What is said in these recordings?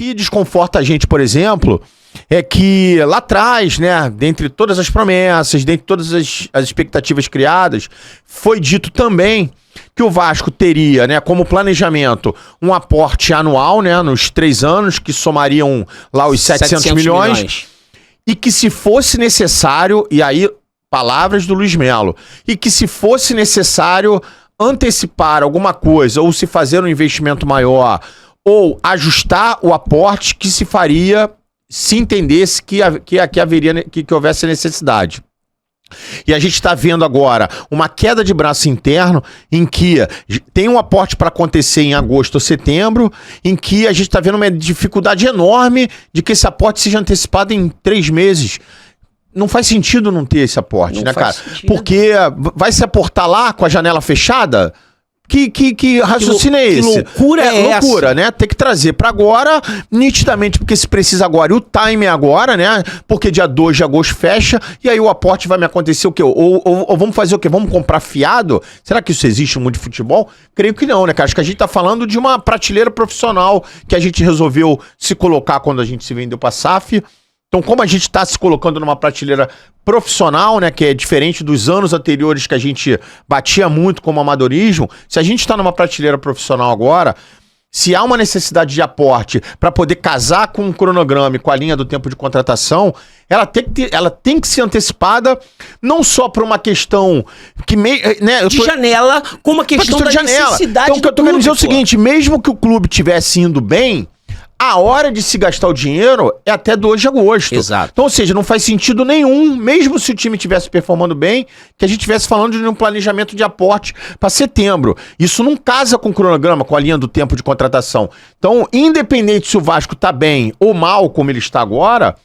que desconforta a gente, por exemplo, é que lá atrás, né, dentre todas as promessas, dentre todas as expectativas criadas, foi dito também que o Vasco teria, né, como planejamento, um aporte anual, né, nos 3 anos, que somariam lá os 700 milhões, e que se fosse necessário, e aí, palavras do Luiz Melo, e que se fosse necessário antecipar alguma coisa, ou se fazer um investimento maior, ou ajustar o aporte que se faria se entendesse que houvesse necessidade. E a gente está vendo agora uma queda de braço interno em que tem um aporte para acontecer em agosto ou setembro, em que a gente está vendo uma dificuldade enorme de que esse aporte seja antecipado em 3 meses. Não faz sentido não ter esse aporte, não, né, cara? Sentido. Porque vai se aportar lá com a janela fechada? Que raciocínio é esse? Que loucura é loucura, essa? Né? Tem que trazer pra agora, nitidamente, porque se precisa agora, e o time é agora, né? Porque dia 2 de agosto fecha, e aí o aporte vai me acontecer o quê? Ou vamos fazer o quê? Vamos comprar fiado? Será que isso existe no mundo de futebol? Creio que não, né, cara? Acho que a gente tá falando de uma prateleira profissional que a gente resolveu se colocar quando a gente se vendeu pra SAF. Então, como a gente está se colocando numa prateleira profissional, né, que é diferente dos anos anteriores que a gente batia muito como amadorismo, se a gente está numa prateleira profissional agora, se há uma necessidade de aporte para poder casar com o cronograma e com a linha do tempo de contratação, ela tem que ser antecipada não só por uma questão que de janela, como uma questão da necessidade. Então, o que eu tô querendo dizer é o seguinte, mesmo que o clube estivesse indo bem, a hora de se gastar o dinheiro é até 2 de agosto. Exato. Então, ou seja, não faz sentido nenhum, mesmo se o time estivesse performando bem, que a gente estivesse falando de um planejamento de aporte para setembro. Isso não casa com o cronograma, com a linha do tempo de contratação. Então, independente se o Vasco tá bem ou mal, como ele está agora,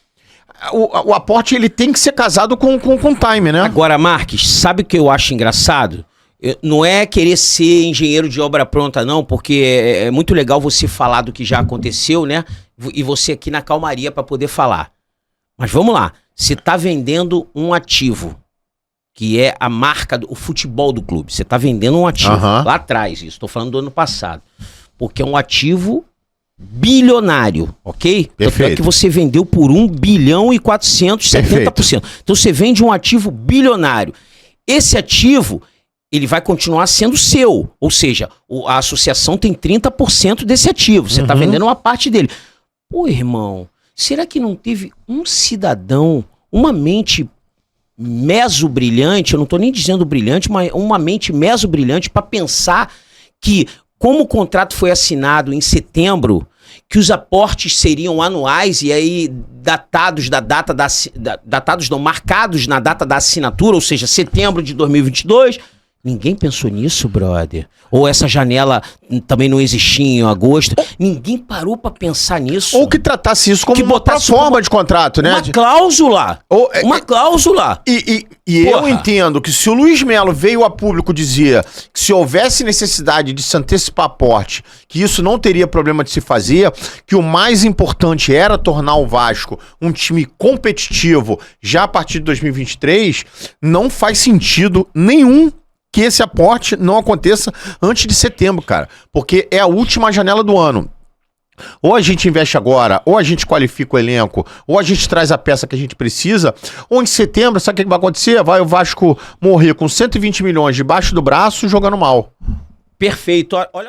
o aporte ele tem que ser casado com o time, né? Agora, Marques, sabe o que eu acho engraçado? Não é querer ser engenheiro de obra pronta, não, porque é muito legal você falar do que já aconteceu, né? E você aqui na calmaria para poder falar. Mas vamos lá. Você tá vendendo um ativo, que é a marca, o futebol do clube. Você tá vendendo um ativo. Lá atrás, isso. Tô falando do ano passado. Porque é um ativo bilionário, ok? Perfeito. Tanto é que você vendeu por 1 bilhão e 470%. Então você vende um ativo bilionário. Esse ativo, ele vai continuar sendo seu. Ou seja, a associação tem 30% desse ativo. Você tá vendendo uma parte dele. Pô, irmão, será que não teve um cidadão, uma mente meso-brilhante, eu não tô nem dizendo brilhante, mas uma mente meso-brilhante para pensar que, como o contrato foi assinado em setembro, que os aportes seriam anuais e aí marcados na data da assinatura, ou seja, setembro de 2022... Ninguém pensou nisso, brother. Ou essa janela também não existia em agosto. Ninguém parou pra pensar nisso. Ou que tratasse isso como uma forma de contrato, né? Uma cláusula. Uma cláusula. E eu entendo que se o Luiz Melo veio a público dizer que se houvesse necessidade de se antecipar aporte, que isso não teria problema de se fazer, que o mais importante era tornar o Vasco um time competitivo já a partir de 2023, não faz sentido nenhum que esse aporte não aconteça antes de setembro, cara. Porque é a última janela do ano. Ou a gente investe agora, ou a gente qualifica o elenco, ou a gente traz a peça que a gente precisa, ou em setembro, sabe o que vai acontecer? Vai o Vasco morrer com 120 milhões debaixo do braço jogando mal. Perfeito. Olha